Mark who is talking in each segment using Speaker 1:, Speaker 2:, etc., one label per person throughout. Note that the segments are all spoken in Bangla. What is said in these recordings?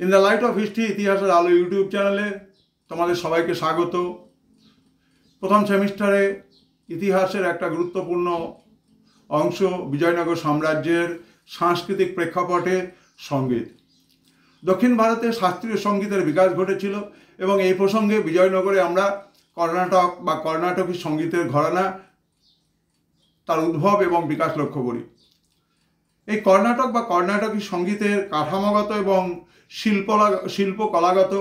Speaker 1: In the light off history ইতিহাসের আলো ইউটিউব চ্যানেলে তোমাদের সবাইকে স্বাগত। প্রথম সেমিস্টারে ইতিহাসের একটা গুরুত্বপূর্ণ অংশ বিজয়নগর সাম্রাজ্যের সাংস্কৃতিক প্রেক্ষাপটে সঙ্গীত। দক্ষিণ ভারতে শাস্ত্রীয় সঙ্গীতের বিকাশ ঘটেছিল এবং এই প্রসঙ্গে বিজয়নগরে আমরা কর্ণাটক বা কর্ণাটকী সঙ্গীতের ঘরানা, তার উদ্ভব এবং বিকাশ লক্ষ্য করি। এই কর্ণাটক বা কর্ণাটকী সঙ্গীতের কাঠামোগত এবং শিল্পকলাগত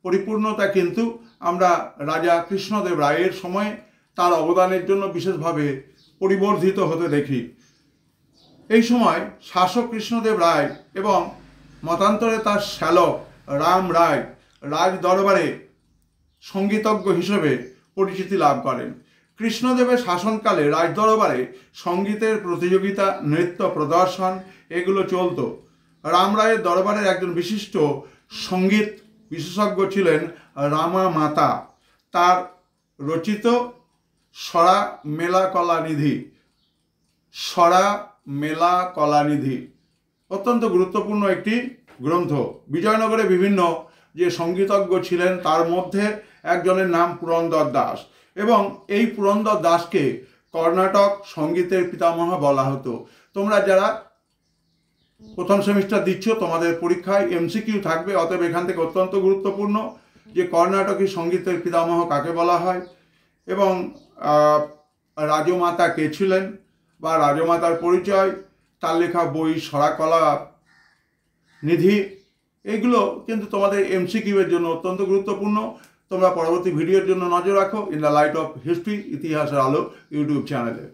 Speaker 1: পরিপূর্ণতা কিন্তু আমরা রাজা কৃষ্ণদেব রায়ের সময় তার অবদানের জন্য বিশেষভাবে পরিবর্ধিত হতে দেখি। এই সময় শাসক কৃষ্ণদেব রায় এবং মতান্তরে তার শ্যালক রাম রায় রাজ দরবারে সঙ্গীতজ্ঞ হিসেবে পরিচিতি লাভ করেন। কৃষ্ণদেবের শাসনকালে রাজদরবারে সঙ্গীতের প্রতিযোগিতা, নৃত্য প্রদর্শন এগুলো চলত। রাম রায়ের দরবারের একজন বিশিষ্ট সঙ্গীত বিশেষজ্ঞ ছিলেন রামা মাতা। তার রচিত সরা মেলা কলানিধি অত্যন্ত গুরুত্বপূর্ণ একটি গ্রন্থ। বিজয়নগরে বিভিন্ন যে সঙ্গীতজ্ঞ ছিলেন তার মধ্যে একজনের নাম পুরন্দর দাস, এবং এই পুরন্দর দাসকে কর্ণাটক সঙ্গীতের পিতামহ বলা হতো। তোমরা যারা প্রথম সেমিস্টার দিচ্ছ তোমাদের পরীক্ষায় এমসিকিউ থাকবে, অতএব এখান থেকে অত্যন্ত গুরুত্বপূর্ণ যে কর্ণাটকী সঙ্গীতের পিতামহ কাকে বলা হয় এবং রাজমাতা কে ছিলেন বা রাজমাতার পরিচয়, তার লেখা বই সরাকলা নিধি, এগুলো কিন্তু তোমাদের এমসিকিউ এর জন্য অত্যন্ত গুরুত্বপূর্ণ। তোমরা পরবর্তী ভিডিওর জন্য নজর রাখো in the light off history ইতিহাসের আলো ইউটিউব চ্যানেলে।